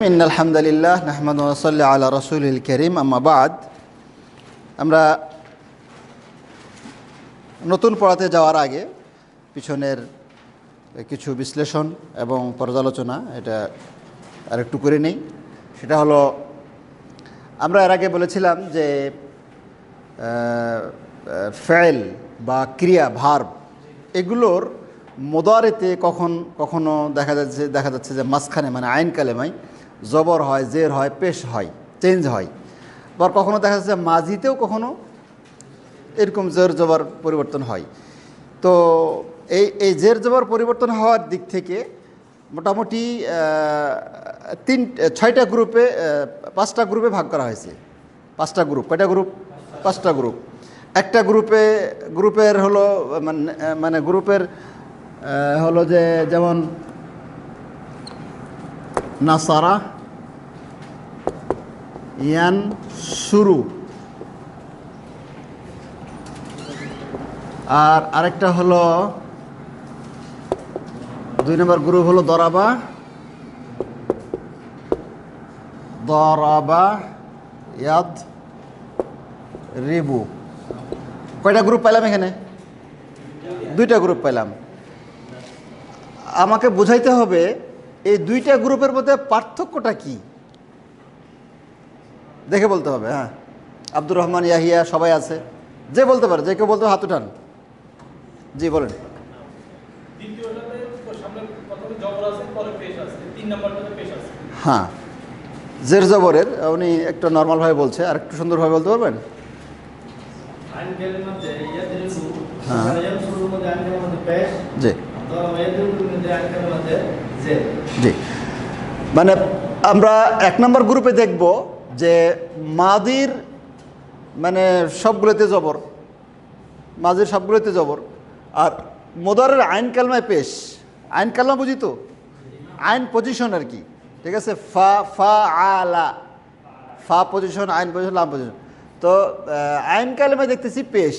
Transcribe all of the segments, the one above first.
ইন্নাল হামদুলিল্লাহ নাহমাদু ওয়া নুসাল্লি আলা রাসূলিল কারীম আম্মা বাদ। আমরা নতুন পড়াতে যাওয়ার আগে পিছনের কিছু বিশ্লেষণ এবং পর্যালোচনা এটা আরেকটু করে নেই। সেটা হলো, আমরা এর আগে বলেছিলাম যে ফেল বা ক্রিয়া ভার্ব এগুলোর মুদারিতে কখনো দেখা যাচ্ছে যে মাঝখানে মানে আইন কালেমায় জবর হয়, জের হয়, পেশ হয়, চেঞ্জ হয়। আবার কখনো দেখা যাচ্ছে মাজিতেও কখনো এরকম জের জবর পরিবর্তন হয়। তো এই জের জবর পরিবর্তন হওয়ার দিক থেকে মোটামুটি 5টা গ্রুপে ভাগ করা হয়েছে। 5টা গ্রুপ। কয়টা গ্রুপ? 5টা গ্রুপ। একটা গ্রুপের হলো মানে গ্রুপের হলো যে যেমন নাসারা, ইয়ান শুরু, আর আরেকটা হলো 2 নম্বর গ্রুপ হলো দরাবা ইয়াদ রিবু। কয়টা গ্রুপ পাইলাম এখানে? 2টা গ্রুপ পাইলাম। আমাকে বোঝাইতে হবে এই 2টা গ্রুপের মধ্যে পার্থক্যটা কি, দেখে বলতে হবে। হ্যাঁ, আব্দুর রহমান, ইয়াহিয়া সবাই আছে, যে বলতে পারে, যে কেউ বলতে হাত উঠান। জি বলেন। হ্যাঁ, জের জবরের উনি একটু নর্মালভাবে বলছে, আর একটু সুন্দরভাবে বলতে পারবেন? হ্যাঁ জি জি, মানে আমরা 1 নম্বর গ্রুপে দেখব যে মাদির মানে সবগুলোতে জবর, মাজির সবগুলোতে জবর, আর মুদারের আইন কালমায় পেশ। আইন কালমা বুঝি তো, আইন পজিশন আর কি, ঠিক আছে? ফা আলা, ফা পজিশন, আইন পজিশন, লাম পজিশন। তো আইন কালমায় দেখতেছি পেশ।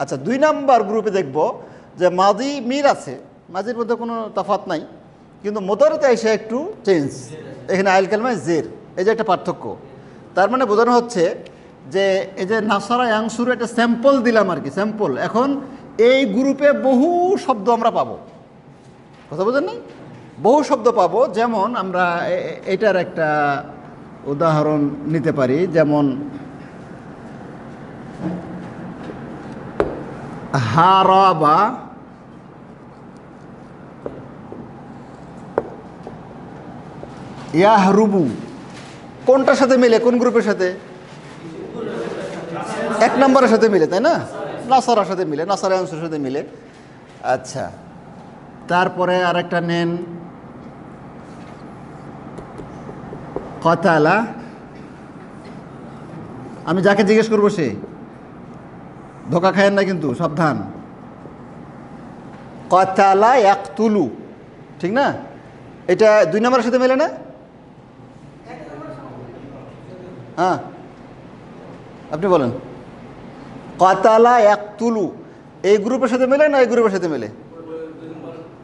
আচ্ছা, 2 নম্বর গ্রুপে দেখব যে মাদি মিল আছে, মাজির মধ্যে কোনো তফাৎ নাই, কিন্তু মুদারেতে এসে একটু চেঞ্জ। এখানে আইন কালমায় জের, এই যে একটা পার্থক্য। তার মানে বোঝানো হচ্ছে যে এই যে নাসারা ইয়াংসুর একটা স্যাম্পল দিলাম আর কি, স্যাম্পল। এখন এই গ্রুপে বহু শব্দ আমরা পাবো, কথা বোঝেন নাই? বহু শব্দ পাবো। যেমন আমরা এটার একটা উদাহরণ নিতে পারি, যেমন হারাবা ইয়াহরুবু। কোনটার সাথে মিলে? কোন গ্রুপের সাথে? 1 নম্বরের সাথে মিলে, তাই না? নাসারার সাথে মিলে, নাসারা অংশের সাথে মিলে। আচ্ছা, তারপরে আরেকটা নেন, কতালা। আমি যাকে জিজ্ঞেস করবো সে, ধোকা খায়েন না কিন্তু, সাবধান। কতালা ইয়াকতুলু, ঠিক না? এটা 2 নম্বরের সাথে মেলে না? হ্যাঁ, আপনি বলেন। কতালা ইয়াকতুলু এই গ্রুপের সাথে মেলে না এই গ্রুপের সাথে মেলে?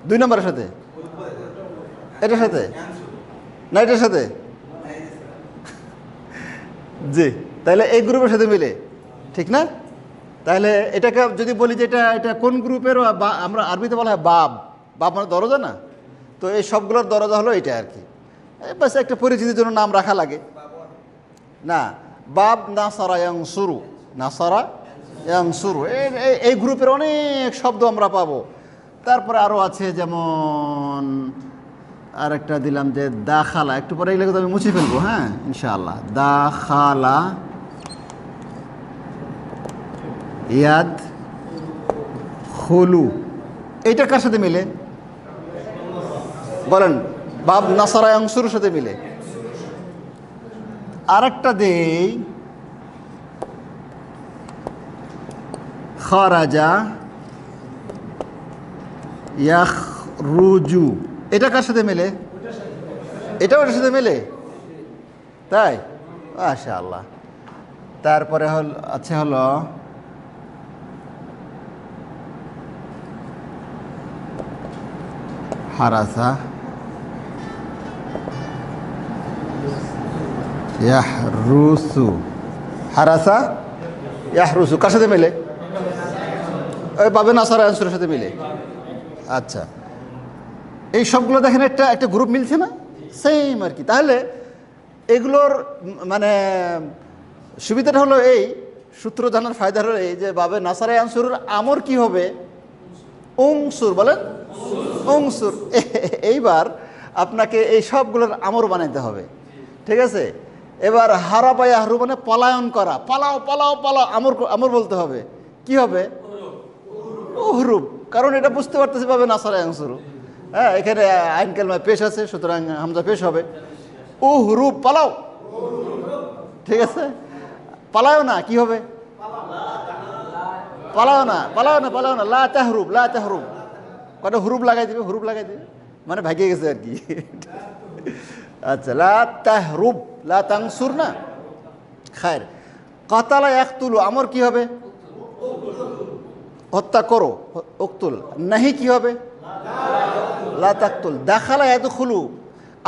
2 নম্বরের সাথে। এটার সাথে না এটার সাথে? জি, তাহলে এই গ্রুপের সাথে মিলে, ঠিক না? তাহলে এটাকে যদি বলি যে এটা কোন গ্রুপের, আমরা আরবিতে বলা হয় বাব। বাব মানে দরজা না? তো এই সবগুলোর দরজা হলো এটা আর কি। বাস একটা পরিচিতির জন্য নাম রাখা লাগে না। বাব নাসারা ইয়ানসুরু, নাসারা ইয়ানসুরু, এই গ্রুপের অনেক শব্দ আমরা পাবো। তারপরে আরও আছে, যেমন আরেকটা দিলাম যে দাখালা। একটু পরে এগুলো আমি মুছে ফেলবো, হ্যাঁ ইনশাআল্লাহ। দাখালা ইয়াদ খুলু, এইটা কার সাথে মিলে বলেন? বাব নাসারা ইয়ানসুরুর সাথে মিলে। আরেকটা দেই, খারাজা ইয়াখরুজু, এটা কার সাথে মেলে? এটা ওটার সাথে মেলে, তাই? মাশাআল্লাহ। তারপরে হলো হারাসা ইয়াহরুসু, হারাসা ইয়াহরুসু কার সাথে মিলে? ওই পাবেন আসার আনসারের সাথে মিলে। আচ্ছা, এই সবগুলো দেখেন একটা একটা গ্রুপ মিলছে না, সেম আর কি। তাহলে এগুলোর মানে সুবিধাটা হলো এই, সূত্র জানার ফায়দা হলো এই যে বাবে নাসারে আনসুরের আমর কি হবে? উংসুর, বলেন উংসুর। এইবার আপনাকে এই সবগুলোর আমর বানাইতে হবে, ঠিক আছে? এবার হারাবা ইয়াহরু মানে পলায়ন করা, পালাও পালাও পালাও, আমর আমর বলতে হবে। কি হবে? উহরুব, কারণ এটা বুঝতে পারতেছি পাবে নাসারে আনসুর। হ্যাঁ, এখানে আইন কালমায় পেশ আছে, সুতরাং হামজা পেশ হবে। উহরুব, পালাও, ঠিক আছে? পালাও না, কি হবে? পালাও না, পালাও না, পালাও না, লা তাহরুব, লা তাহরুব। কটা হুরুব লাগাই দিবে, হুরুব লাগাই দিবে, মানে ভাগিয়ে গেছে আর কি। আচ্ছা, লা তাহরুব, লা তানসুর না। খায়ের, কাতালা ইয়াকতুলু, আমর কি হবে? হত্যা করো, উকতুল। নাহি কি হবে? লা তাকতুল। দাখালা ইয়াদখুলু,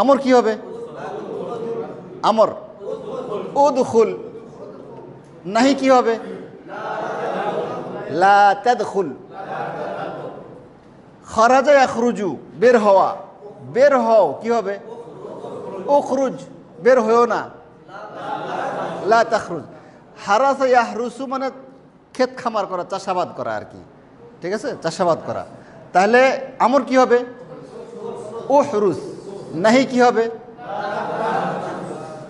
আমর কি হবে? আমর উদখুল। নাহি কি হবে? লা তাদখুল। খরাজা ইয়াখরুজু, বের হওয়া, বের হও, কি হবে? উখরুজ, বের হও না, লা তাখরুজ। হারাসা ইয়াহরুসু মানে ক্ষেত খামার করা, চাষাবাদ করা আর কি, ঠিক আছে? চাষাবাদ করা। তাহলে আমর কি হবে? উহরুজ। নাহি কি হবে?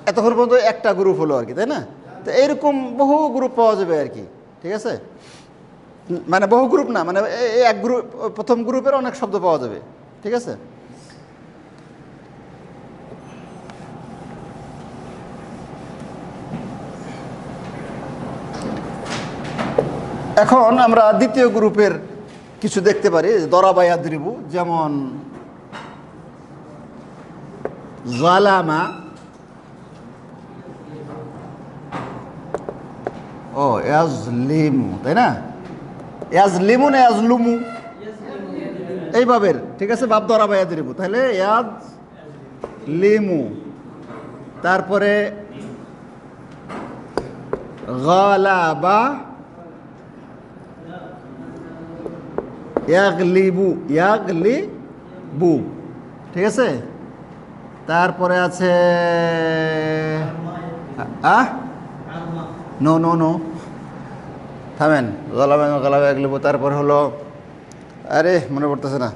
এতক্ষণ পর্যন্ত একটা গ্রুপ হলো আর কি, তাই না? তো এইরকম বহু গ্রুপ পাওয়া যাবে আর কি, ঠিক আছে? মানে বহু গ্রুপ না, মানে এক গ্রুপ, প্রথম গ্রুপের অনেক শব্দ পাওয়া যাবে, ঠিক আছে? এখন আমরা দ্বিতীয় গ্রুপের কিছু দেখতে পারি, দরাবা ইয়াদরিবু, যেমন জালামা, ও ইয়াজলিমু, তাই না? ইয়াজলিমু না ইয়াজলুমু, এইভাবে, ঠিক আছে? বাপ দরাবা ইয়াদরিবু, তাহলে ইয়াজলিমু। তারপরে গালাবা ইয়াগলিবু, ইয়াগলিবু, ঠিক আছে? তারপরে আছে নো নো নো, থামেন, গালাবা গালাবা ইয়াগলিবু। তারপরে হলো, আরে মনে পড়তেছে না,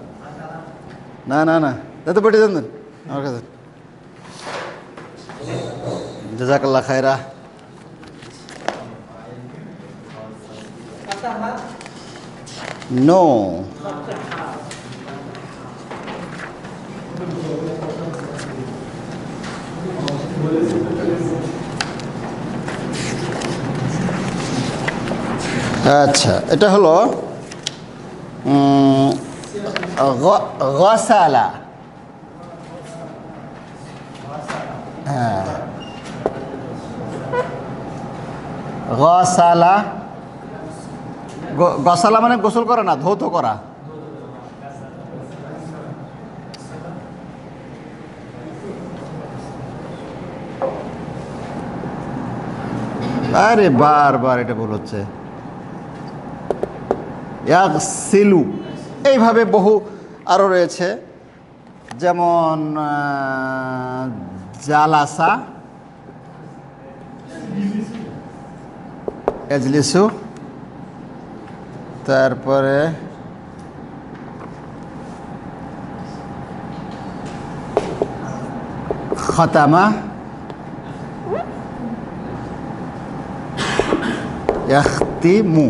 না না না, তো পেটে দেন আমার কাছে। জাযাকাল্লাহ খায়রা। নো, আচ্ছা, এটা হলো গাসালা, হ্যাঁ, গাসালা। গসালা মানে গোসল করা না, ধৌত করা। আরে বারবার এটা ভুল হচ্ছে। ইয়াগসিলু, এইভাবে বহু আরও রয়েছে, যেমন জালাসা, এজলিসু, তারপরে খতামা, ইয়াখতিমু।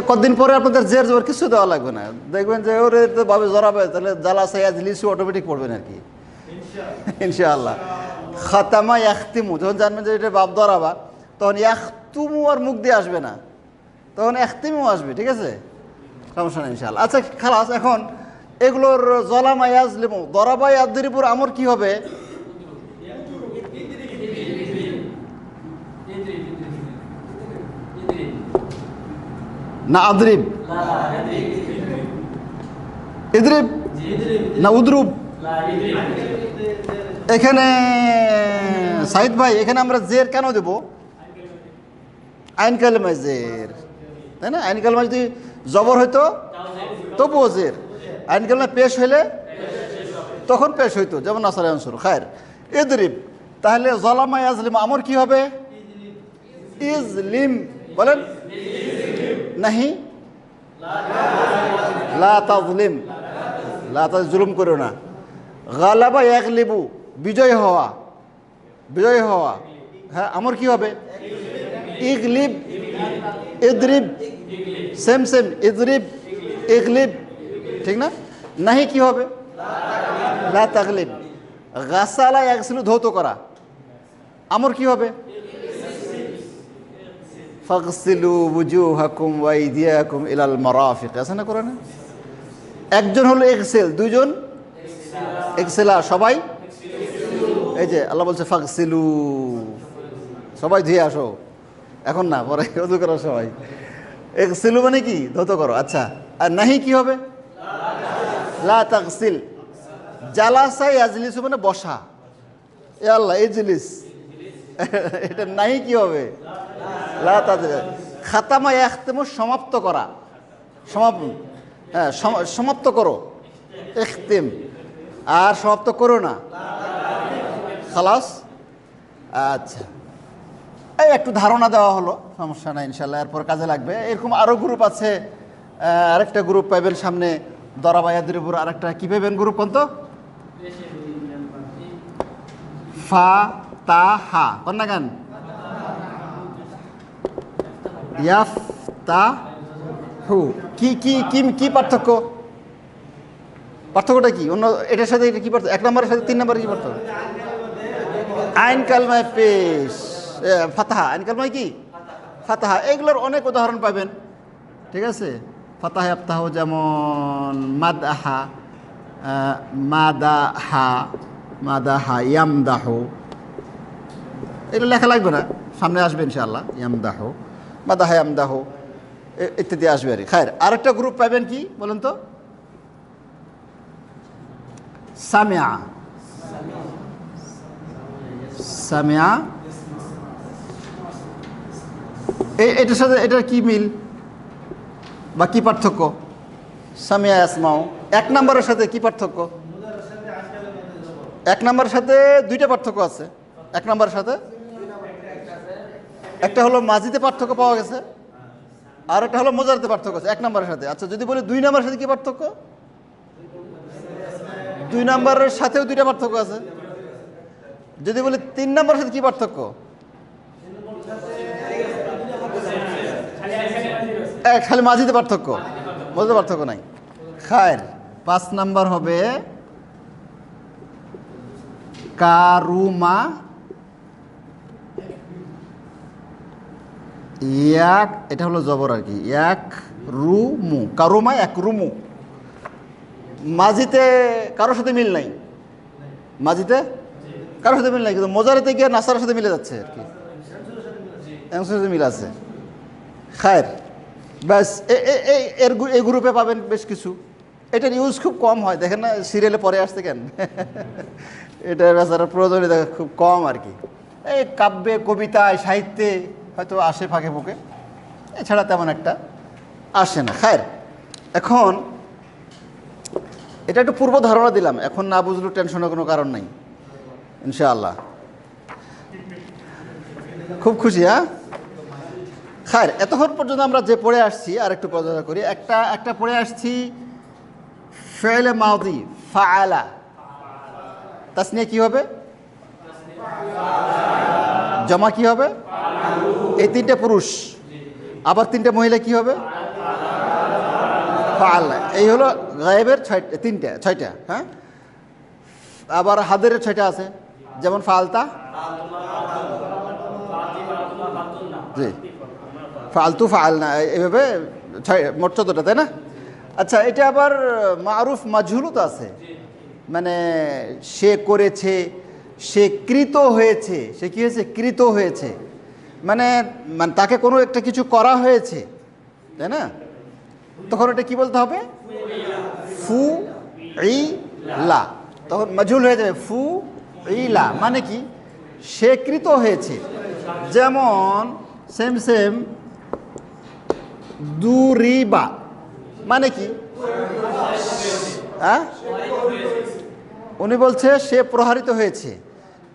কতদিন পরে আপনাদের জের জবর কিছু দেওয়া লাগবে না, দেখবেন যে ওরে তো ভাবে জড়াবে, তাহলে জালাসা ইয়াজলিসু অটোমেটিক পড়বেন আর কি, ইনশাআল্লাহ। খতামা ইয়াখতিমু, যখন জানবেন যে এটা বাপ ধরাবা, তখন ইয়াখতুমু আর মুখ দিয়ে আসবে না, তখন ইখতিমু আসবে, ঠিক আছে? সমস্যা নেই ইনশাআল্লাহ। আচ্ছা খালাস, এখন এগুলোর জালামা ইয়াজলিমু, দরাবা ইয়াদরিবুর আমর কি হবে? না আদরিব, ইদরিব না উদরুব, এখানে সাইদ ভাই এখানে আমরা জের কেন দেব? আইন কালেমায় জের, তাই না? আইন কালেমা যদি জবর হইতো তবুও জের, আইন কালেমায় পেশ হইলে তখন পেশ হইতো, যেমন নাসার আনসুর খায়ের ইদরিব। তাহলে জলামা ইয়াজলিম আমর কি হবে? ইজলিম বলেন, নাহি লা তাজলিম, লা তাজ জুলুম করো না। গালাবা ইয়াগলিবু বিজয় হওয়া, বিজয় হওয়া, হ্যাঁ আমর কি হবে? ইগলিব, ইদরিব, সেম সেম, ইদরিব ইগলিব, ঠিক না? নাহি কি হবে? লা তাগলিব। গাসালা ইয়াগসিলু ধৌত করা, আমর কি হবে? ফাগসিলু বুজুহাকুম ওয়া আইদিয়াকুম ইলাল মারাফিক, আছে না কোরআনে? একজন হলো এক্সেল, দুইজন এক্সেলা, সবাই এই যে আল্লাহ বলছে ফাগসিলু, সবাই ধুয়ে আসো, এখন না পরে ওযু করো সবাই। এক্সেলু মানে কি? ধৌত করো। আচ্ছা, আর নাহি কি হবে? লা তাগসিল। জালাসা ইয়াজলিসু মানে বসা, এ আল্লাহ ইজলিস, এটা নাহি কি হবে? লা তাজলিস। খাতামা ইয়াখতিমু সমাপ্ত করা, সমাপন, হ্যাঁ সমাপ্ত করো, ইখতিম, আর সমাপ্ত করো না, খালাস। আচ্ছা, এই একটু ধারণা দেওয়া হলো, সমস্যা নাই ইনশাল্লাহ, এরপর কাজে লাগবে। এরকম আরও গ্রুপ আছে, আরেকটা গ্রুপ পাইবেন সামনে, দরাবায়াদের উপর আরেকটা কি পাইবেন গ্রুপ কোন তো? ফা তা হা, কোন না গান? ইয়াফ তা হু, কি কি কি কি পার্থক্য? পার্থক্যটা কি? অন্য এটার সাথে এটা কি পার্থক্য? এক নম্বরের সাথে তিন নম্বরের কি পার্থক্য? আইন কালমায় পেশ, ফাতাহা, আইন কালমায় কি? ফাতাহা। এগুলোর অনেক উদাহরণ পাবেন, ঠিক আছে? ফাতাহা আফতাহ, যেমন মাদাহা, মাদাহা, মাদাহা, ইয়ামদাহ, এগুলো লেখা লাগবে না, সামনে আসবে ইনশাআল্লাহ। ইয়ামদাহ, মাদাহা, ইয়ামদাহ ইত্যাদি আসবে আর কি। খায়ের আরেকটা গ্রুপ পাবেন কি বলেন তো? সামিয়া, সামিয়া, এটার সাথে এটার কি মিল বা কি পার্থক্য? সামিয়া ইয়াসমাউ এক নম্বরের সাথে কি পার্থক্য? এক নম্বরের সাথে দুইটা পার্থক্য আছে। এক নম্বরের সাথে একটা হলো মাজিতে পার্থক্য পাওয়া গেছে, আর একটা হলো মোজারতে পার্থক্য আছে এক নম্বরের সাথে। আচ্ছা, যদি বলি দুই নম্বরের সাথে কি পার্থক্য? দুই নম্বরের সাথেও দুইটা পার্থক্য আছে। যদি বলি তিন নম্বরের সাথে কি পার্থক্য? খালি মাঝিতে পার্থক্য, মোজাতে পার্থক্য নাই। খায়ের পাঁচ নাম্বার হবে কারুমা, এক, এটা হলো জবর আর কি, এক রুমু, কারুমা এক রুমু। মাঝিতে কারোর সাথে মিল নাই, মাঝিতে কারোর সাথে মিল নাই, কিন্তু মোজারেতে গিয়ে নাসারের সাথে মিলে যাচ্ছে আর কি, এর সাথে মিল আছে। খায়ের ব্যাস, এই গ্রুপে পাবেন বেশ কিছু। এটার ইউজ খুব কম হয়, দেখেন না সিরিয়ালে পরে আসছে কেন, এটার বেচারা প্রয়োজনীয়তা খুব কম আর কি। এই কাব্যে, কবিতায়, সাহিত্যে হয়তো আসে ফাঁকে ফুঁকে, এছাড়া তেমন একটা আসে না। খায়ের এখন এটা একটু পূর্ব ধারণা দিলাম, এখন না বুঝলেও টেনশনের কোনো কারণ নাই ইনশাআল্লাহ। খুব খুশি, হ্যাঁ। খায়ের এতক্ষণ পর্যন্ত আমরা যে পড়ে আসছি আর একটু পর্যালোচনা করি। একটা পড়ে আসছি ফেলে মাউদি ফাআলা, তাসনিয়া কি হবে? জমা কি হবে? এই তিনটে পুরুষ, আবার তিনটে মহিলা কি হবে? ফাআলা। এই হলো গায়েবের ছয়টা, হ্যাঁ। আবার হাদেরের 6টা আছে, যেমন ফালতা, জি, ফালতু, ফালনা, এইভাবে মোট 14টা, তাই না? আচ্ছা, এটা আবার মারুফ মাজহুলও তো আছে, মানে সে করেছে, সে কৃত হয়েছে, সে কি হয়েছে? কৃত হয়েছে, মানে তাকে কোনো একটা কিছু করা হয়েছে, তাই না? তখন এটা কি বলতে হবে? ফু ই লা, তখন মাজহুল হয়ে যাবে। ফু ইলা মানে কি স্বীকৃত হয়েছে। যেমন সেম সেম দুরিবা মানে কি, হ্যাঁ উনি বলছে সে প্রহারিত হয়েছে।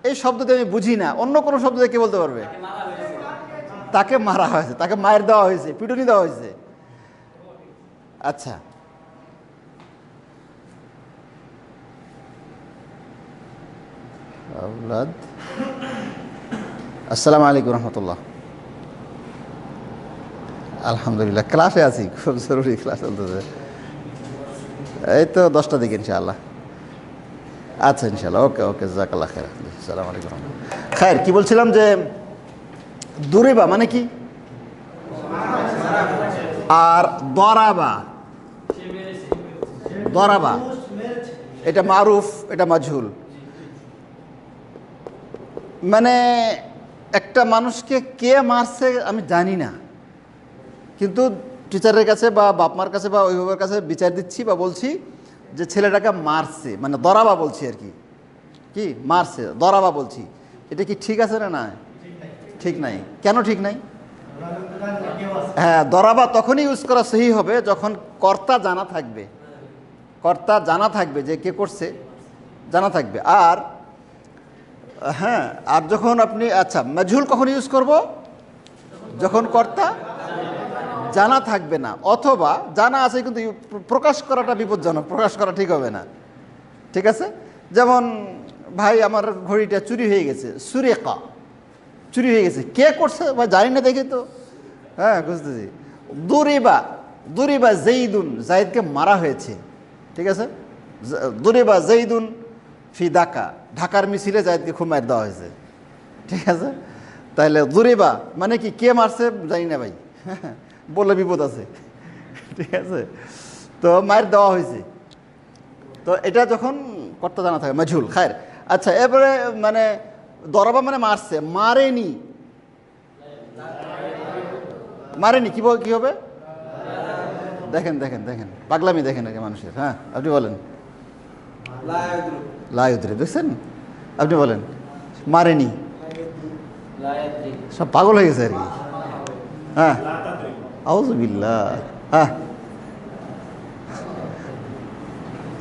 এই শব্দতে আমি বুঝি না, অন্য কোনো শব্দ দিয়ে কে বলতে পারবে? তাকে মারা হয়েছে, তাকে মায়ের দেওয়া হয়েছে, পিটুনি দেওয়া হয়েছে। আচ্ছা, আউলাদ। আসসালামু আলাইকুম রহমতুল্লাহ। আলহামদুলিল্লাহ, ক্লাসে আছি, খুব জরুরি ক্লাস চলতেছে। এই তো 10টার দিকে ইনশাআল্লাহ। আচ্ছা ইনশাআল্লাহ, ওকে ওকে, জাজাকাল্লাহ খাইর। আসসালামু আলাইকুম খাইর। কি বলছিলাম যে দুরিবা মানে কি, আর দরাবা, দরাবা এটা মারুফ, এটা মাজহুল। মানে একটা মানুষকে কে মারছে আমি জানি না, কিন্তু টিচারের কাছে বা বাপমার কাছে বা অভিভাবকের কাছে বিচার দিচ্ছি বা বলছি যে ছেলেটাকে মারছে, মানে দরাবা বলছি আর কি, কি মারছে দরাবা বলছি। এটা কি ঠিক আছে না? না ঠিক নাই। কেন ঠিক নাই? হ্যাঁ, দরাবা তখনই ইউজ করা সহি হবে যখন কর্তা জানা থাকবে, কর্তা জানা থাকবে যে কে করছে, জানা থাকবে। আর হ্যাঁ, আর যখন আপনি আচ্ছা মাজহুল কখন ইউজ করব? যখন কর্তা জানা থাকবে না, অথবা জানা আছে কিন্তু প্রকাশ করাটা বিপজ্জনক, প্রকাশ করা ঠিক হবে না। ঠিক আছে, যেমন ভাই আমার ঘড়িটা চুরি হয়ে গেছে, সুরেকা চুরি হয়ে গেছে, কে করছে ভাই জানি না, দেখি তো। হ্যাঁ বুঝতেছি। দুরিবা, দুরিবা জেইদুন, জাইদকে মারা হয়েছে। ঠিক আছে, দুরিবা জেইদুন ফি ঢাকা, ঢাকার মিছিলে জাইদকে খুব মার দেওয়া হয়েছে। ঠিক আছে, তাহলে দুরিবা মানে কি কে মারছে জানি না ভাই, বললে বিপদ আছে। ঠিক আছে, তো মার দেওয়া হয়েছে, তো এটা যখন কর্তা জানা থাকে মাজহুল। খায়ের। আচ্ছা, এরপরে মানে দরাবা মানে মারছে, মারেনি, মারেনি কি কি হবে? দেখেন দেখেন দেখেন পাগলামি দেখেন আগে মানুষের। হ্যাঁ আপনি বলেন লায়ুদ্রে, দেখছেন? আপনি বলেন মারেনি, সব পাগল হয়ে গেছে আর কি। হ্যাঁ আউযুবিল্লাহ। হ্যাঁ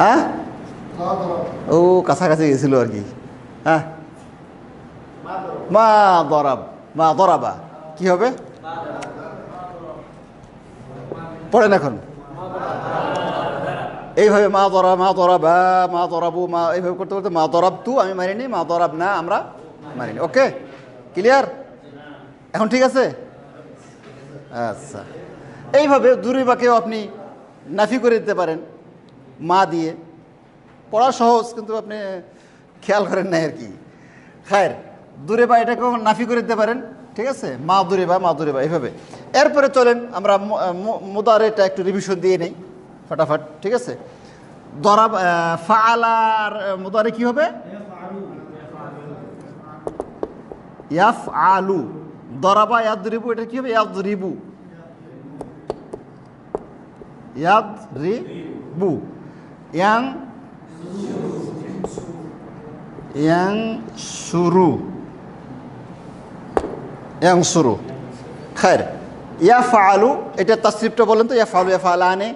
হ্যাঁ ও কাছাকাছি গেছিল আর কি। হ্যাঁ মা দরাব, মা দরাবা কি হবে? পড়েন এখন এইভাবে, মা দরা, মা দরাবা, মা দরাবু, মা এইভাবে করতে করতে মা দরাব তু আমি মারিনি, মা দরাব না আমরা মারিনি। ওকে ক্লিয়ার এখন? ঠিক আছে। আচ্ছা, এইভাবে দুরিবাকেও আপনি নাফি করে দিতে পারেন মা দিয়ে। পড়া সহজ, কিন্তু আপনি খেয়াল করেন নাই আর কি। খায়ের, দুরিবা এটাকেও নাফি করে দিতে পারেন। ঠিক আছে, মা দুরিবা, মা দুরিবা এইভাবে। এরপরে চলেন আমরা মুদারেটা একটু রিভিশন দিয়ে নেই ফটাফট। ঠিক আছে, দরাব ফাআলার মুদারে কি হবে? ইয়াফআলু। দরাবা ইয়াদরিবু, এটা কি হবে? ইয়াদরিবু, ইয়াদরিবু। ইয়াং ইয়াংসুরু, ইয়াংসুরু। খায়ের, ইয়াফআলু এটা তাসরিফটা বলেন তো, ইয়াফআলু ইয়াফআলানে।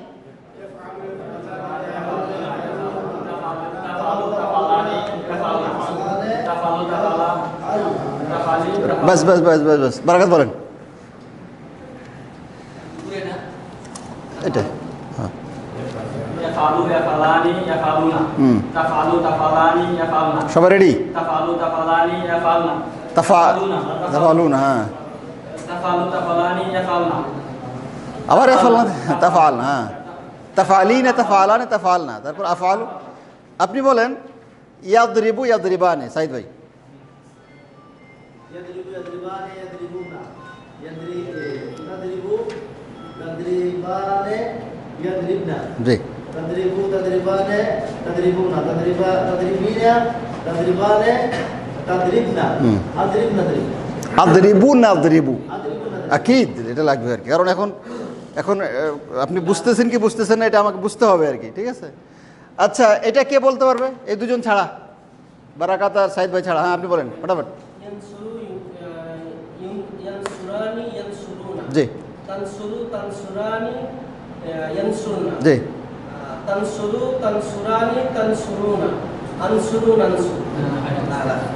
বাস বাস বাস বাস বাস, বারাকাত বলেন এটা। হ্যাঁ সবাই রেডি? তাফালুনা, হ্যাঁ আবার ইয়াফআলনা, তাফআলনা, হ্যাঁ তাফআলিনা, তাফআলানা, তাফআলনা, তারপর আফআলু। আপনি বলেন ইয়াদরিবু ইয়াদরিবানে, সাইদ ভাই। يضرب يضربان يضربون تضرب تضربان يضربن জি تضرب تضربان تضربون تضرب تضربين تضربان تضربن اضربن আদরিবু না আদরিবু, اضربن আকিদ এটা লাগবে আর কি। কারণ এখন এখন আপনি বুঝতেছেন কি বুঝতেছেন না, এটা আমাকে বুঝতে হবে আর কি। ঠিক আছে, আচ্ছা এটা কে বলতে পারবে এই দুজন ছাড়া? বারাকাত আর সাইদ ভাই ছাড়া। হ্যাঁ, আপনি বলেন ফটাফট। ইয়ানসুরু ইয়ানসুরানি ইয়ানসুরুনা। জি তানসুরু তানসুরানি ইয়ানসুরুনা। জি তানসুরু তানসুরানি তানসুরুনা। আনসুরু নানসুরু।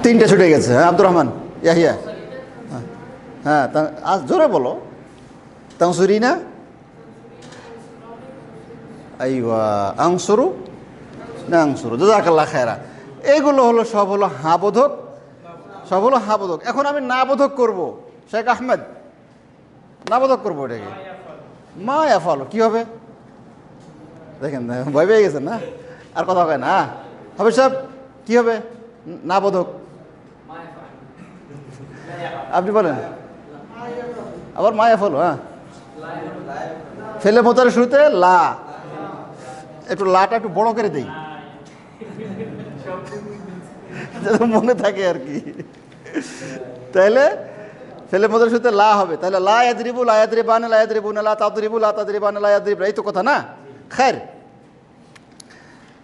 তিনটে ছুটে গেছে। হ্যাঁ, আব্দুর রহমান ইয়াহিয়া। হ্যাঁ, আজ জোরে বলো। তানসুরিনা আইওয়া আংসুরু না আংসুরু, জাযাকাল্লাহ খায়রা। এইগুলো হলো সব হলো হাঁ বোধক, সব হলো হাঁ বোধক। এখন আমি না বোধক করবো, শেখ আহমেদ না বোধক করবো এটাকে। মা ইয়াফালু কি হবে? দেখেন ভয় পেয়ে গেছেন না, আর কথা হয় না। হবে সাহেব কি হবে? না বোধক। আপনি বলেন আবার মা ইয়াফালু। হ্যাঁ, ফেলে মোতার শুরুতে লা, একটু লাটা একটু বড় করে দেই যাতে মনে থাকে আর কি। তাইলে ফেলে মোতার শুরুতে লা হবে। তাহলে লা ইয়াদরিবু লা ইয়াদরিবানা লা ইয়াদরিবুনা লা তাদরিবু লা তাদরিবানা লা ইয়াদরিবনা, এই তো কথা না? খায়ের।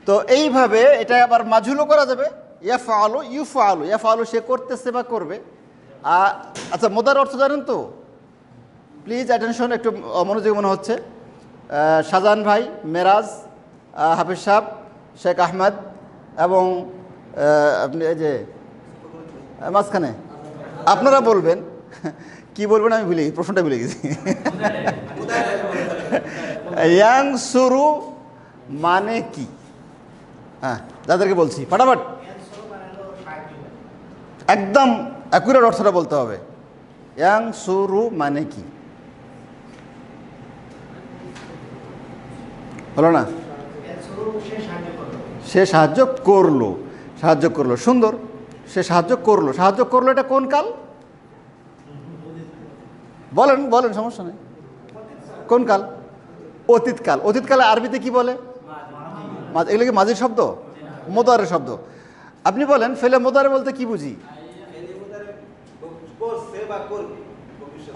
তো এইভাবে এটা আবার মাজহুলও করা যাবে। ইয়াফআলু ইউফআলু, ইয়াফআলু সে করতেছে বা করবে। আচ্ছা, মোদার অর্থ জানেন তো? প্লিজ অ্যাটেনশন, একটু মনোযোগ মনে হচ্ছে। শাহজাহান ভাই, মেরাজ, হাফিজ সাহেব, শেখ আহমেদ এবং আপনি এই যে মাঝখানে আপনারা বলবেন। কি বলবেন আমি ভুলে গেছি, প্রশ্নটা ভুলে গেছি। ইয়ানসুরু মানে কি? হ্যাঁ, যাদেরকে বলছি ফটাফট একদম অ্যাকুরেট অর্থটা বলতে হবে। ইয়ানসুরু মানে কি? হলো না? সে সাহায্য করলো, সাহায্য করলো, সুন্দর। সে সাহায্য করলো, সাহায্য করলো, এটা কোন কাল? বলেন বলেন, সমস্যা নেই। কোন কাল? অতীতকাল। অতীতকালে আরবিতে কি বলে? এগুলো কি মাজির শব্দ? মোদারের শব্দ। আপনি বলেন ফেলে মোদারে বলতে কি বুঝি?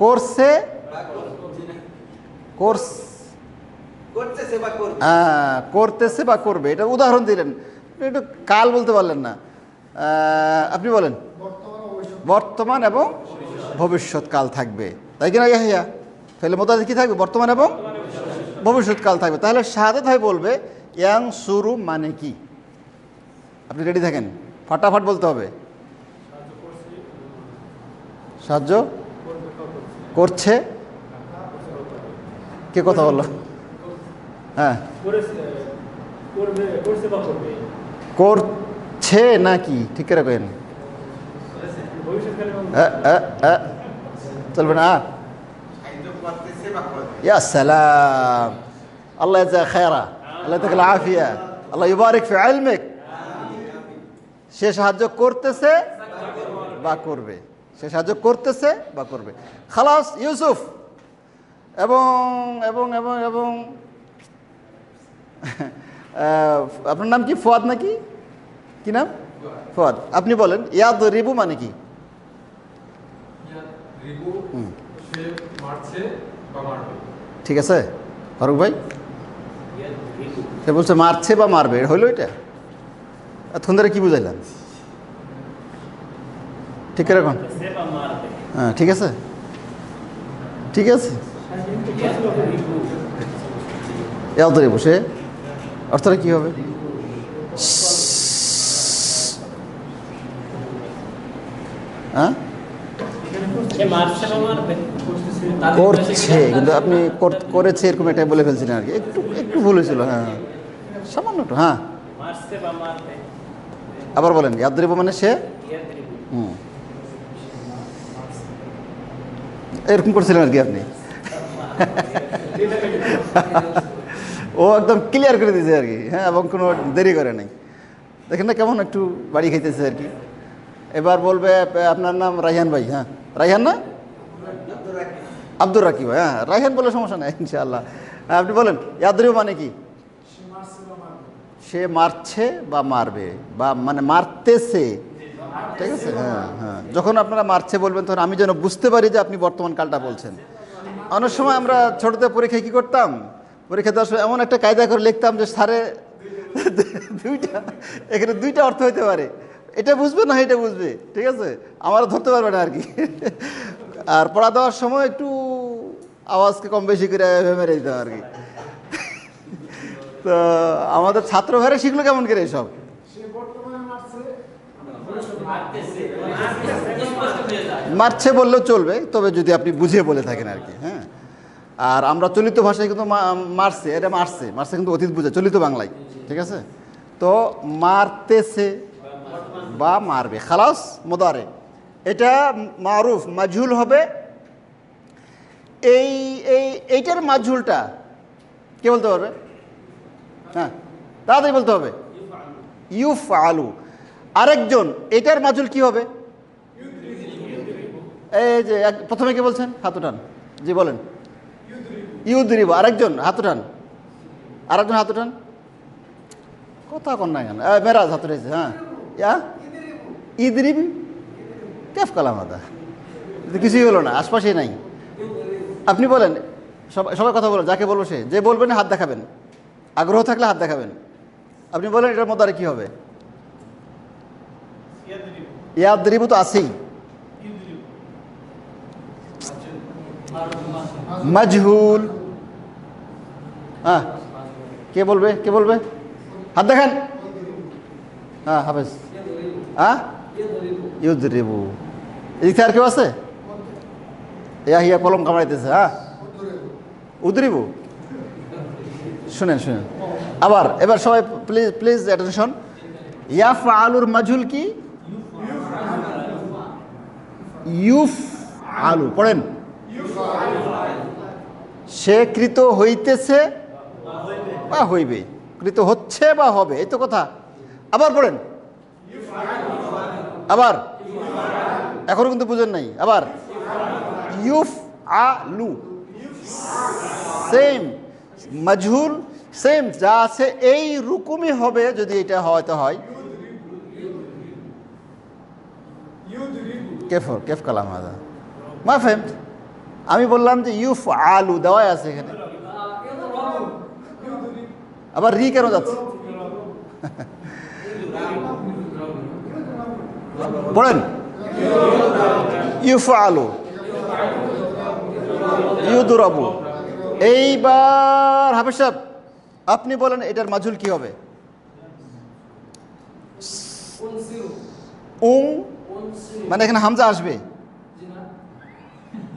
করছে, করতেছে বা করবে। এটা উদাহরণ দিলেন, একটু কাল বলতে পারলেন না। আপনি বলেন বর্তমান এবং ভবিষ্যৎকাল থাকবে, তাই কিনা? ইয়া ফেলে মোতালে কি থাকবে? বর্তমান এবং ভবিষ্যৎকাল থাকবে। তাহলে শাহাদাত ভাই বলবে ইয়ানসুরু মানে কি? আপনি রেডি থাকেন, ফাটাফাট বলতে হবে। সাহায্য করছে, কে কথা বললো? হ্যাঁ, করছে নাকি? ঠিক করে কেন চলবে না? ইয়া সালাম, আল্লাহ ইয়াজা খায়রা, আল্লাহ তাআলা আফিয়া, আল্লাহ ইউবারিক ফি ইলমিক। সে সাহায্য করতেছে বা করবে, সে সাহায্য করতেছে বা করবে। খালাস ইউসুফ এবং এবং এবং এবং আপনার নাম কি? ফুয়াদ নাকি? কি নাম? ফুয়াদ। আপনি বলেন ইয়াদরিবু মানে কি? ঠিক আছে ফারুক ভাই, সে বলছে মারছে বা মারবে, হইলো এটা? এতক্ষণ ধরে কি বুঝাইলাম? ঠিক করে এখন? হ্যাঁ, ঠিক আছে, ঠিক আছে। ইয়াদরিবু, সে অর্থটা কি হবে? হ্যাঁ, করছে, কিন্তু আপনি করেছে এরকম একটা বলে ফেলছিলেন আর কি, একটু একটু ভুল হয়েছিল। হ্যাঁ, সামান্য একটু। হ্যাঁ, আবার বলেন ইয়াদরিবু মানে সে। এরকম করছিলেন আর কি আপনি। ও একদম ক্লিয়ার করে দিয়েছে আর কি। হ্যাঁ, এবং কোনো দেরি করে নাই। দেখেন না কেমন একটু বাড়ি খাইতেছে আর কি। এবার বলবে আপনার নাম রাইহান ভাই। হ্যাঁ, রাইহান না? আব্দুর রাকিব ভাই। হ্যাঁ, রাইহান বলে সমস্যা নেই ইনশাআল্লাহ। আপনি বলেন ইয়াদরিবু মানে কি? সে মারছে বা মারবে, বা মানে মারতেছে। ঠিক আছে? হ্যাঁ হ্যাঁ, যখন আপনারা মারছে বলবেন তখন আমি যেন বুঝতে পারি যে আপনি বর্তমান কালটা বলছেন। অনেক সময় আমরা ছোটতে পরীক্ষায় কী করতাম, পরীক্ষা দেওয়ার সময় এমন একটা কায়দা করে লিখতাম যে সারে দুইটা, এখানে দুইটা অর্থ হইতে পারে। এটা বুঝবে না এটা বুঝবে, ঠিক আছে, আমারও ধরতে পারবে না আর কি। আর পড়া দেওয়ার সময় একটু আওয়াজকে কম বেশি করে মেরে দিতে আর কি। তো আমাদের ছাত্র ভাইরা শিখলো কেমন করে এসব? মারছে বললেও চলবে, তবে যদি আপনি বুঝিয়ে বলে থাকেন আর কি। হ্যাঁ, আর আমরা চলিত ভাষায় কিন্তু মারছে, এটা মারছে মারছে কিন্তু অতীত বুঝে চলিত বাংলায়, ঠিক আছে। তো মারতেছে বা মারবে, খালাস মুদারে, এটা মারুফ মাজহুল হবে। এইটার মাজহুলটা কে বলতে পারবে? হ্যাঁ, তাড়াতাড়ি বলতে হবে। ইউফআলু। আরেকজন এটার মাজহুল কি হবে? এই যে প্রথমে কে বলছেন? হাত উঠান। জি বলেন। ইউদরিব। আরেকজন হাত উঠান, আরেকজন হাত উঠান। কথা কন না কেন? মেরাজ হাত উঠেছে। হ্যাঁ, ইয়া ইদরিব কেফ কালাম আদা, কিছুই হলো না, আশপাশেই নাই। আপনি বলেন, সবাই কথা বলেন, যাকে বলবো সে, যে বলবেন হাত দেখাবেন, আগ্রহ থাকলে হাত দেখাবেন। আপনি বলেন এটার মধ্যে আর কি হবে? ইয়াদরিবু তো আছেই। মাজহুল। হ্যাঁ, কে বলবে? কে বলবে? হাত দেখান। হ্যাঁ হাফেজ। হ্যাঁ, ইউদরিবু। এদিক থেকে আর কেউ আছে? ইয়া কলম কামড়াইতেছে। হ্যাঁ, উদরিবু। শুনেন শুনেন আবার, এবার সবাই প্লিজ প্লিজ অ্যাটেনশন। ইয়াফআলুর মাজহুল কি? ইউফআলু। পড়েন। সে কৃত হইতেছে বা হইবে, কৃত হচ্ছে বা হবে, এই তো কথা। আবার পড়েন, আবার, এখনো কিন্তু বুঝেন নাই। আবার ইউফআলু, সেম মাজহুল, সেম যা আছে এই রকমই হবে। যদি এটা হয়তো হয় কেফ কালাম আদা মা ফেম। আমি বললাম যে ইউফআলু দেওয়াই আছে এখানে, আবার রি কেন যাচ্ছে? পড়েন। ইউফআলু, ইউদরাবু। এইবার হাফেজ সাহেব আপনি বলেন এটার মাজহুল কি হবে? উং, মানে এখানে হামজা আসবে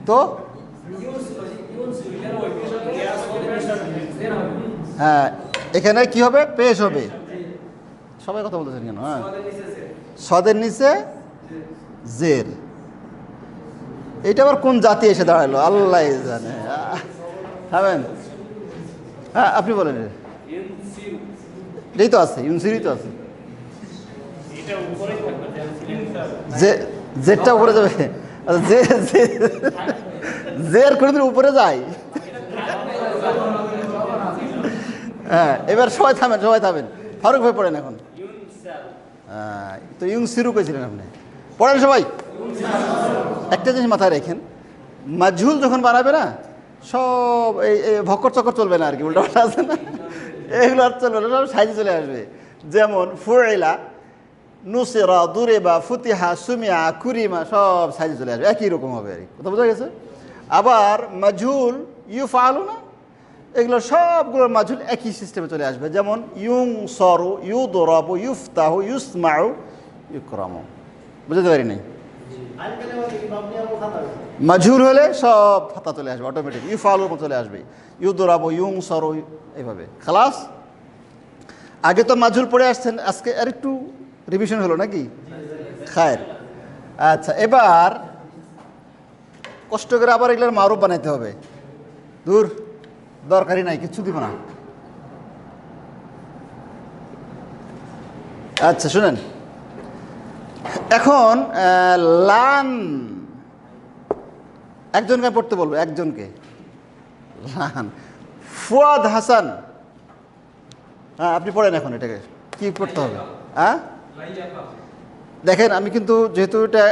তো। হ্যাঁ, এখানে কি হবে? পেশ হবে। সবাই কথা বলতেছেন কেন? হ্যাঁ, সদের নিচে জের। এটা আবার কোন জাতি এসে দাঁড়ালো আল্লাহ জানে। হ্যাঁ, হ্যাঁ আপনি বলেন। এই তো আছে, ইউনসিরি তো আছে। জেরটা উপরে যাবে? জের কোনদিন উপরে যায়? হ্যাঁ, এবার সবাই থামেন, সবাই থামেন। ফারুক ভাই পড়েন এখন। তো ইউনসিরু কইছিলেন আপনি, পড়েন সবাই। একটা জিনিস মাথায় রেখেন, মাজহুল যখন বানাবে না, সব এই ভক্কর চক্কর চলবে না আর কি, উল্টা আছে না, এগুলো আর চলবে না, সব সাইজে চলে আসবে। যেমন ফুইলা, নুসিরা, দুরেবা, ফুতিহা, সুমিয়া, কুরিমা, সব সাইজে চলে আসবে, একই রকম হবে আর কি। কথা বোঝা গেছে? আবার মাজহুল ইউফআলু না, এগুলো সবগুলোর মাজহুল একই সিস্টেমে চলে আসবে। যেমন ইউনসরু, ইউদরাবু, ইউফতাহু, ইউসমাউ, ইউকরামু। বুঝতে পারি নাই? মাজহুল হলে সব ফাতা চলে আসবে অটোমেটিক, ইউফআলুর মতো চলে আসবে, ইউদরাবু, ইউনসরু, এইভাবে। খালাস। আগে তো মাজহুল পড়ে আসছেন, আজকে আর একটু রিভিশন হলো নাকি? খায়ের। আচ্ছা, এবার কষ্ট করে আবার এগুলোর মারুফ বানাইতে হবে। দূর, দরকারই নাই, কিচ্ছু দিব না। আচ্ছা শুনেন, এখন লান, একজনকে পড়তে বলবো, একজনকে। লান ফুয়াদ হাসান। হ্যাঁ, আপনি পড়েন এখন, এটাকে কি পড়তে হবে? হ্যাঁ দেখেন, আমি কিন্তু যেহেতু এটা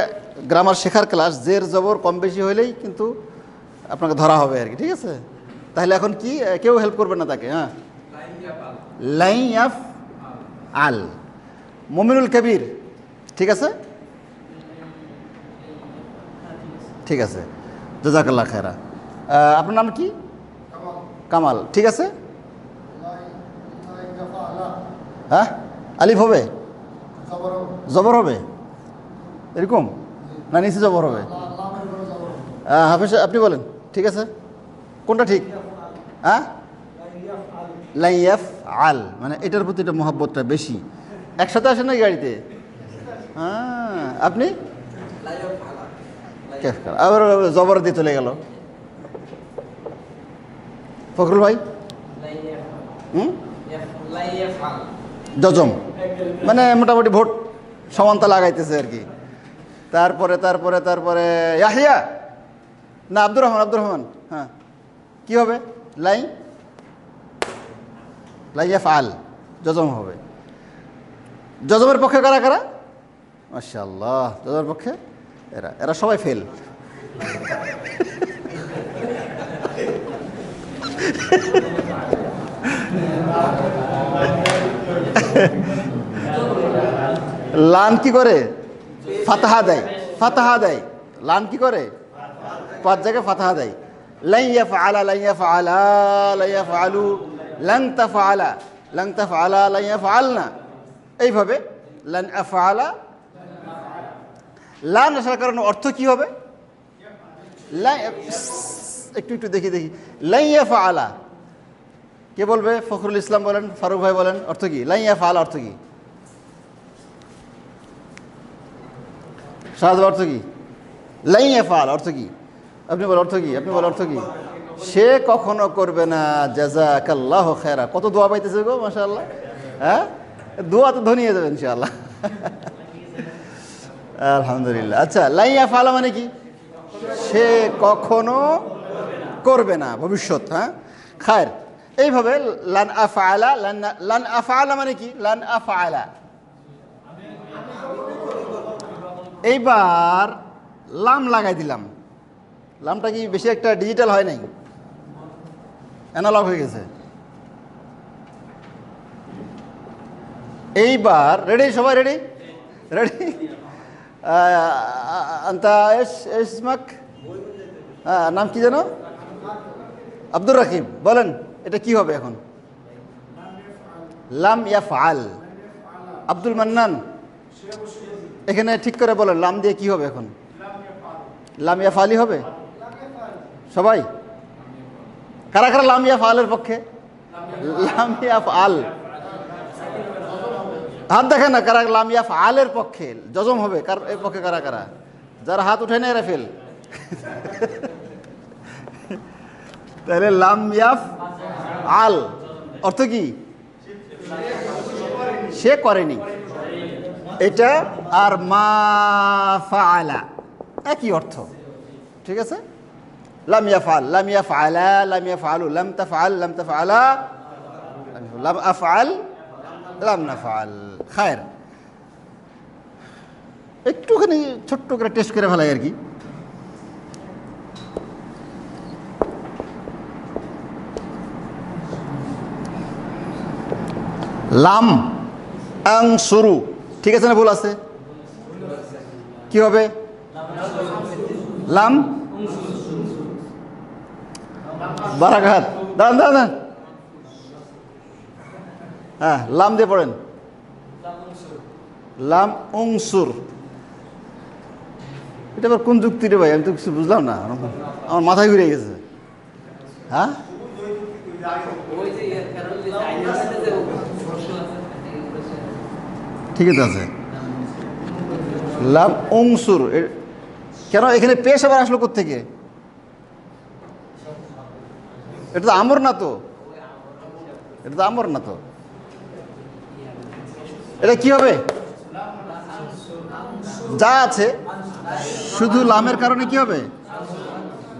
গ্রামার শেখার ক্লাস, জের জবর কম বেশি হইলেই কিন্তু আপনাকে ধরা হবে আর কি, ঠিক আছে? তাহলে এখন কি, কেউ হেল্প করবে না তাকে? হ্যাঁ, লাইয়াফ আল। মুমিনুল কবির ঠিক আছে, ঠিক আছে, জাযাকাল্লাহ খায়রা। আপনার নাম কি? কামাল। ঠিক আছে, হ্যাঁ আলিফ হবে, জবর হবে এরকম, না নিচে জবর হবে? হাফেজ আপনি বলেন, ঠিক আছে, কোনটা ঠিক? হ্যাঁ, লাই ইয়াফআল, মানে এটার প্রতি এটা মহব্বতটা বেশি। একসাথে আসেন না গাড়িতে? হ্যাঁ, আপনি আবার জবর দিয়ে চলে গেল। ফখরুল ভাই? জজম, মানে মোটামুটি ভোট সমানতা লাগাইতেছে আর কি। তারপরে তারপরে তারপরে ইয়াহিয়া না আব্দুর রহমান, আব্দুর রহমান, হ্যাঁ কি হবে? লাই ইয়াফআল, জজম হবে। জজমের পক্ষে কারা কারা? মাশাআল্লাহ, জজমের পক্ষে এরা, এরা সবাই ফেল। লান কি করে? ফাতাহা দেয়, ফাতাহা দেয়। লান কি করে? 5 জায়গায় ফাতাহা দেয়। লাই ইয়াফআলা, লাই ইয়াফআলা, লাই ইয়াফআলু, লান তাফআলা, লান তাফআলা, লাই ইয়াফআলনা, এইভাবে লান আফআলা। লান আসার কারণে অর্থ কি হবে? একটু একটু দেখি দেখি, লাই ইয়াফআলা কে বলবে? ফখরুল ইসলাম বলেন, ফারুক ভাই বলেন, অর্থ কি লাই ইয়াফআলা? অর্থ কি? শাহাদ অর্থ কি? লাই ইয়াফআল অর্থ কি? আপনি বলেন অর্থ কি? আপনি বলেন অর্থ কি? সে কখনো করবে না। জাযাকাল্লাহু খায়রা। কত দোয়া পাইতেছে গো, মাশাআল্লাহ। হ্যাঁ, দোয়া তো ধনী হয়ে যাবে ইনশাআল্লাহ। আলহামদুলিল্লাহ। আচ্ছা, লাই ইয়াফআল মানে কি? সে কখনো করবে না, ভবিষ্যৎ। হ্যাঁ, খায়ের। এইভাবে লান আফআলা, লান আফআলা মানে কি? লান আফআলা। এইবার লাম লাগাই দিলাম। লামটা কি বেশি একটা ডিজিটাল হয় নাই, অ্যানালগ হয়ে গেছে। এইবার রেডি, সবাই রেডি? রেডি? আন্তা ইসমাক, হ্যাঁ নাম কি যেন? আব্দুর রাকিব। বলেন এটা কি হবে এখন? লাম ইয়াফআল। আব্দুল মান্নান, এখানে ঠিক করে বলেন লাম দিয়ে কি হবে এখন? লাম ইয়াফআলি হবে? সবাই কারা কারা লাম ইয়াফআলের পক্ষে? লাম ইয়াফআল হাত দেখেন না, কারা লাম ইয়াফআলের পক্ষে? জজম হবে কার এর পক্ষে? কারা কারা? যারা হাত উঠে না এরা ফেল। তাহলে লাম ইয়াফআল অর্থ কি? সে করেনি। এটা আর মা ফাআলা একই অর্থ, ঠিক আছে? লাম ইয়াফআল, লাম ইয়াফআলা, লাম ইয়াফআলু, লাম তাফআল, লাম তাফআলা, লাম আফআল, লাম নাফআল। খায়ের। একটুখানি ছোট্ট করে টেস্ট করে ফেলাই আর কি। লাম আনসুরু, ঠিক আছে না ভুল আছে? কি হবে? লাম বারাকাত। দাঁড়ান দাঁড়ান দাঁড়ান, হ্যাঁ লাম দিয়ে পড়েন। লাম উংসুর, এটা আবার কোন যুক্তি রে ভাই? আমি তো কিছু বুঝলাম না, আমার মাথায় ঘুরে গেছে। হ্যাঁ, ঠিকই তো আছে। লাম উংসুর কেন এখানে পেশ আবার আসলো কোত্থেকে? এটা তো আমর না তো, এটা তো আমর না তো। এটা কি হবে? যা আছে শুধু লামের কারণে কি হবে?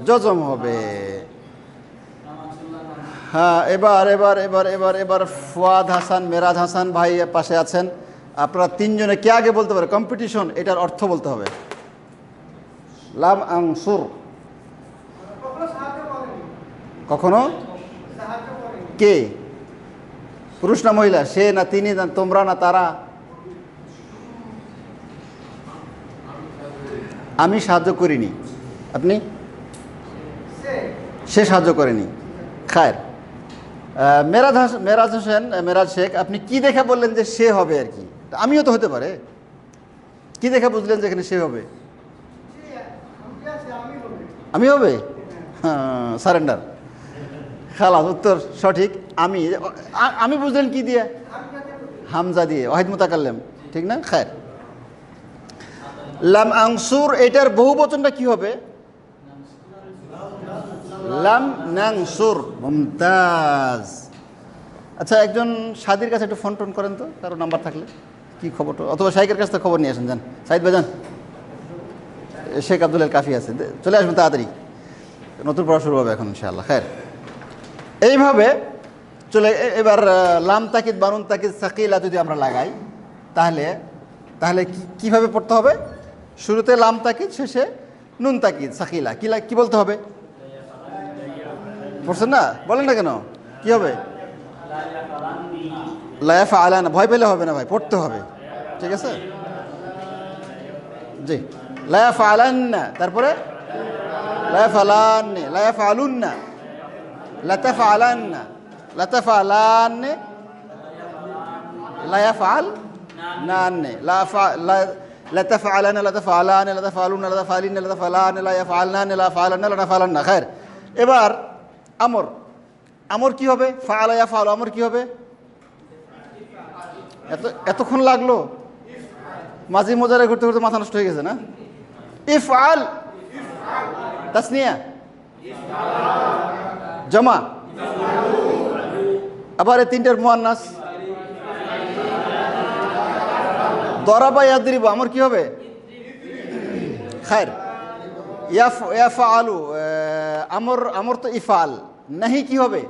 জজম হবে। হ্যাঁ, এবার এবার এবার এবার এবার ফুয়াদ হাসান, মেরাজ হাসান ভাই পাশে আছেন। আপনারা তিনজনে কে আগে বলতে পারে? কম্পিটিশন, এটার অর্থ বলতে হবে। লাম আনসুর কখনো কে? পুরুষ না মহিলা? সে না তিনি না তোমরা না তারা? আমি সাহায্য করিনি। আপনি? সে সাহায্য করেনি। খায়ের। মেরাজ শেখ, আপনি কি দেখে বললেন যে সে হবে আর কি? আমিও তো হতে পারে। কি দেখে বুঝলেন যে এখানে সে হবে? আমি হবে? হ্যাঁ, সারেন্ডার। খালাস, উত্তর সঠিক। আমি বুঝলেন কি দিয়ে? হামজা দিয়ে, ওয়াহিদ মুতাকাল্লিম, ঠিক না? খায়ের। লাম আনসুর, এটার বহু বচনটা কি হবে? লাম নানসুর। মুমতাজ। আচ্ছা, একজন সাদির কাছে একটু ফোন টোন করেন তো, কারো নাম্বার থাকলে। কি খবরটা, অথবা শাইকের কাছ থেকে খবর নিয়ে আসেন। যান সাইদ ভাই, যান। শেখ আব্দুলের কাফি আছে, চলে আসবেন তাড়াতাড়ি, নতুন পড়া শুরু হবে এখন ইনশাআল্লাহ। খায়ের। এইভাবে চলে। এবার লাম তাকিদ, বানুন তাকিদ, সাকিলা যদি আমরা লাগাই, তাহলে কিভাবে পড়তে হবে? শুরুতে লাম তাকিদ, শেষে নুন তাকিদ, সাকিলা। কি বলতে হবে? পড়ছেন না? বলেন না কেন? কি হবে? লা ইয়াফআলানা। ভয় পেলে হবে না ভাই, পড়তে হবে, ঠিক আছে? জি, লা ইয়াফআলান্না, তারপরে লা ইয়াফআলান্না, লা ইয়াফআলুন্না, লা তাফআলান্না, লা তাফআলান্না, লা ইয়াফআলনান্না, লা তাফআলানা, লা তাফআলানা, লা তাফআলুন্না, লা তাফআলিনা, লা তাফআলানা, লা ইয়াফআলনানা, লা ইয়াফআলান্না, লা তাফআলান্না। খায়ের। এবার আমর কি হবে? ফাআলা ইয়াফআলু, আমর কি হবে? এতক্ষণ লাগলো? মাঝি মোজারে ঘুরতে ঘুরতে মাথা নষ্ট হয়ে গেছে না? ইফআল, তাসনিয়া, জামা, আবার এই তিনটার মুয়ান্নাস। দরাবা ইয়াদরিবু, আমর কি হবে? খায়ের। ইয়াফআলু, আমর তো ইফআল। নাহি কি হবে?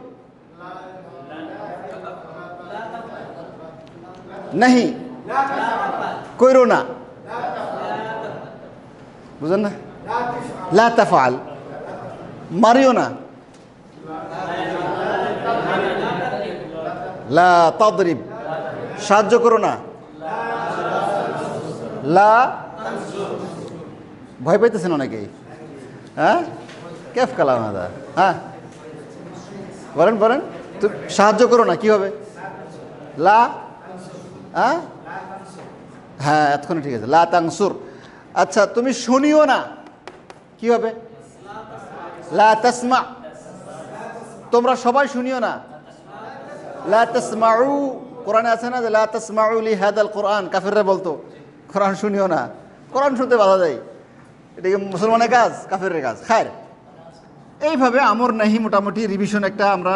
নাহি, কইরো না। বুঝেন না? লা তাফআল, মারিও না। লা তাদরিব, সাহায্য করো না। লা, ভয় পাইতেছেন অনেকেই। হ্যাঁ, কেফ কালাম হাদা। হ্যাঁ, বলেন। তো সাহায্য করো না, কি হবে? লা, হ্যাঁ, এতক্ষণ ঠিক আছে। লা তানসুর। আচ্ছা, তুমি শুনিও না, কি হবে? লা তাসমা, তোমরা সবাই শুনিও না। লা তাসমাউ, কোরআনে আছে না যে লা তাসমাউ লি হাদাল কোরআন, কাফিররা বলতো কোরআন শুনিও না। কোরআন শুনতে বাধা দেয়, এটা কি মুসলমানের কাজ? কাফিরের কাজ। খায়ের। এইভাবে আমর নাহি মোটামুটি রিভিশন একটা আমরা